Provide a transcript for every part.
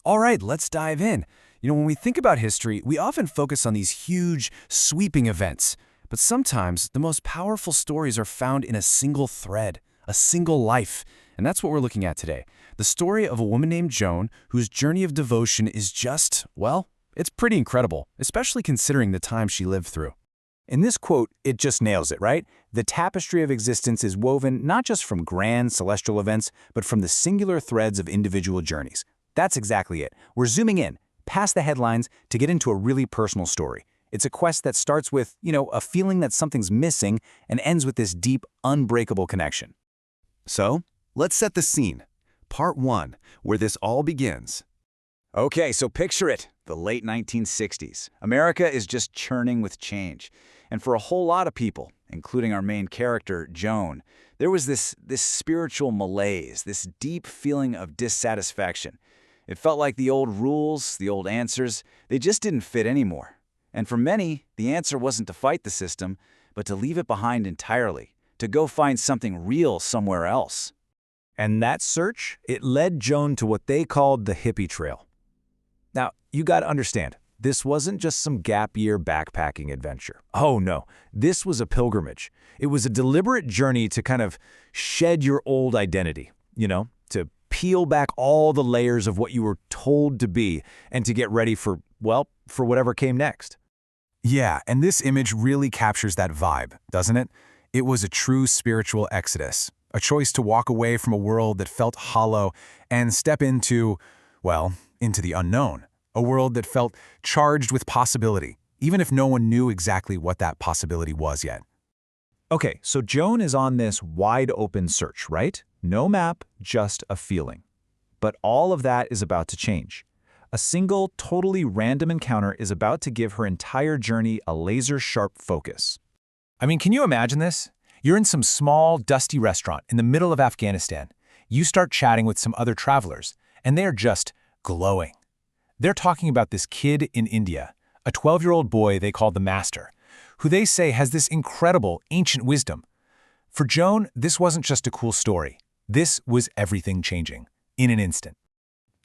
All right, let's dive in. When we think about history, we often focus on these huge, sweeping events. But sometimes the most powerful stories are found in a single thread, a single life. And that's what we're looking at today. The story of a woman named Joan, whose journey of devotion is just, well, it's pretty incredible, especially considering the time she lived through. In this quote, it just nails it, right? The tapestry of existence is woven not just from grand celestial events, but from the singular threads of individual journeys. That's exactly it. We're zooming in, past the headlines, to get into a really personal story. It's a quest that starts with, a feeling that something's missing and ends with this deep, unbreakable connection. So, let's set the scene. Part 1, where this all begins. Okay, so picture it, the late 1960s. America is just churning with change. And for a whole lot of people, including our main character, Joan, there was this spiritual malaise, this deep feeling of dissatisfaction. It felt like the old rules, the old answers, they just didn't fit anymore. And for many, the answer wasn't to fight the system, but to leave it behind entirely, to go find something real somewhere else. And that search, it led Joan to what they called the hippie trail. Now, you gotta understand, this wasn't just some gap-year backpacking adventure. Oh no, this was a pilgrimage. It was a deliberate journey to kind of shed your old identity, to peel back all the layers of what you were told to be and to get ready for whatever came next. Yeah, and this image really captures that vibe, doesn't it? It was a true spiritual exodus, a choice to walk away from a world that felt hollow and step into the unknown, a world that felt charged with possibility, even if no one knew exactly what that possibility was yet. Okay, so Joan is on this wide-open search, right? No map, just a feeling. But all of that is about to change. A single, totally random encounter is about to give her entire journey a laser-sharp focus. I mean, can you imagine this? You're in some small, dusty restaurant in the middle of Afghanistan. You start chatting with some other travelers, and they're just glowing. They're talking about this kid in India, a 12-year-old boy they call the Master, who they say has this incredible ancient wisdom. For Joan, this wasn't just a cool story. This was everything changing, in an instant.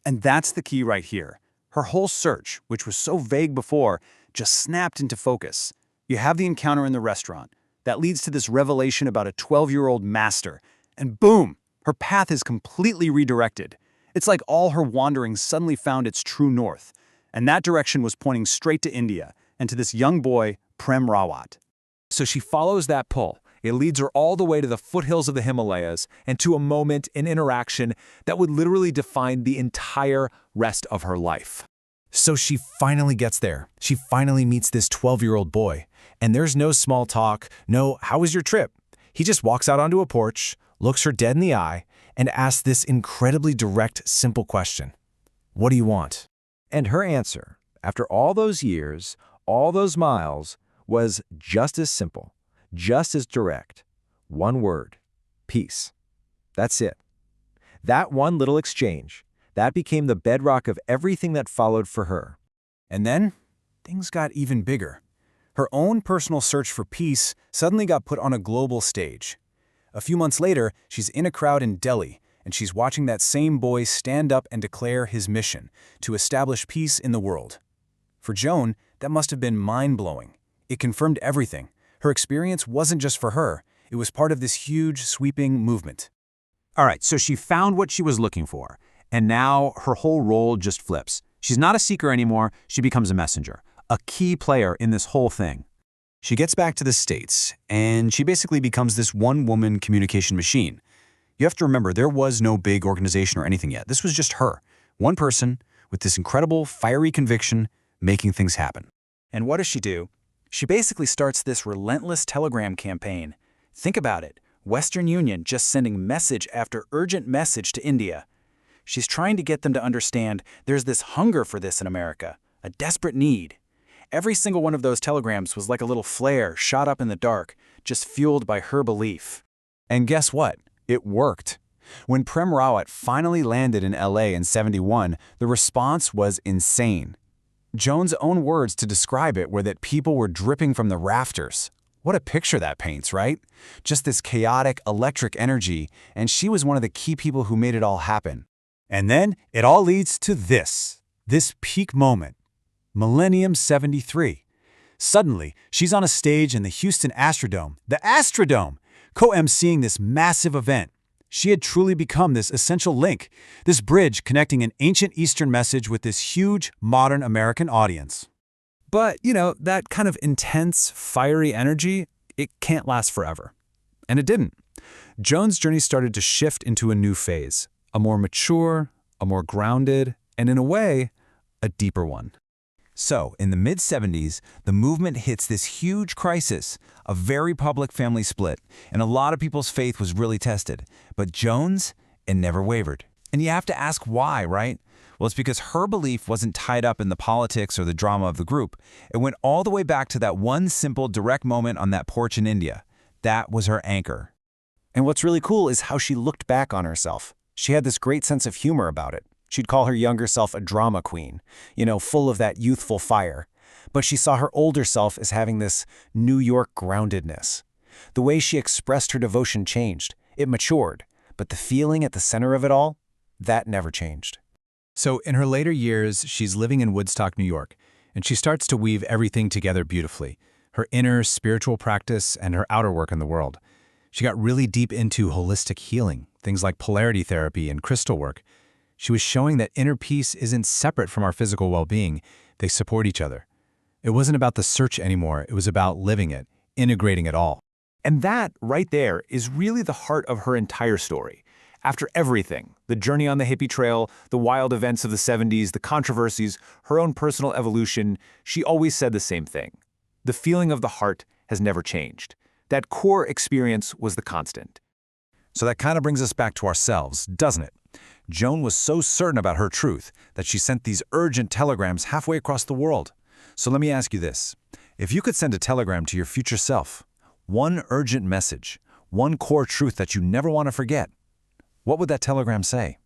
And that's the key right here. Her whole search, which was so vague before, just snapped into focus. You have the encounter in the restaurant. That leads to this revelation about a 12-year-old master. And boom, her path is completely redirected. It's like all her wanderings suddenly found its true north. And that direction was pointing straight to India and to this young boy, Prem Rawat. So she follows that pull. It leads her all the way to the foothills of the Himalayas and to a moment, an interaction that would literally define the entire rest of her life. So she finally gets there. She finally meets this 12-year-old boy. And there's no small talk, no, how was your trip? He just walks out onto a porch, looks her dead in the eye, and asks this incredibly direct, simple question. What do you want? And her answer, after all those years, all those miles, was just as simple, just as direct. One word: peace. That's it. That one little exchange, that became the bedrock of everything that followed for her. And then, things got even bigger. Her own personal search for peace suddenly got put on a global stage. A few months later, she's in a crowd in Delhi, and she's watching that same boy stand up and declare his mission to establish peace in the world. For Joan, that must have been mind-blowing. It confirmed everything. Her experience wasn't just for her. It was part of this huge, sweeping movement. All right, so she found what she was looking for, and now her whole role just flips. She's not a seeker anymore, she becomes a messenger, a key player in this whole thing. She gets back to the States, and she basically becomes this one-woman communication machine. You have to remember, there was no big organization or anything yet. This was just her, one person with this incredible, fiery conviction, making things happen. And what does she do? She basically starts this relentless telegram campaign. Think about it. Western Union just sending message after urgent message to India. She's trying to get them to understand there's this hunger for this in America, a desperate need. Every single one of those telegrams was like a little flare shot up in the dark, just fueled by her belief. And guess what? It worked. When Prem Rawat finally landed in LA in '71, the response was insane. Joan's own words to describe it were that people were dripping from the rafters. What a picture that paints, right? Just this chaotic, electric energy, and she was one of the key people who made it all happen. And then it all leads to this peak moment, Millennium 73. Suddenly, she's on a stage in the Houston Astrodome, co-emceeing this massive event. She had truly become this essential link, this bridge connecting an ancient Eastern message with this huge, modern American audience. But, that kind of intense, fiery energy, it can't last forever. And it didn't. Joan's journey started to shift into a new phase, a more mature, a more grounded, and in a way, a deeper one. So, in the mid-70s, the movement hits this huge crisis, a very public family split, and a lot of people's faith was really tested. But Joan's, it never wavered. And you have to ask why, right? Well, it's because her belief wasn't tied up in the politics or the drama of the group. It went all the way back to that one simple, direct moment on that porch in India. That was her anchor. And what's really cool is how she looked back on herself. She had this great sense of humor about it. She'd call her younger self a drama queen, full of that youthful fire. But she saw her older self as having this New York groundedness. The way she expressed her devotion changed. It matured. But the feeling at the center of it all, that never changed. So in her later years, she's living in Woodstock, New York, and she starts to weave everything together beautifully. Her inner spiritual practice and her outer work in the world. She got really deep into holistic healing, things like polarity therapy and crystal work. She was showing that inner peace isn't separate from our physical well-being. They support each other. It wasn't about the search anymore. It was about living it, integrating it all. And that, right there, is really the heart of her entire story. After everything, the journey on the hippie trail, the wild events of the 70s, the controversies, her own personal evolution, she always said the same thing. The feeling of the heart has never changed. That core experience was the constant. So that kind of brings us back to ourselves, doesn't it? Joan was so certain about her truth that she sent these urgent telegrams halfway across the world. So let me ask you this. If you could send a telegram to your future self, one urgent message, one core truth that you never want to forget, what would that telegram say?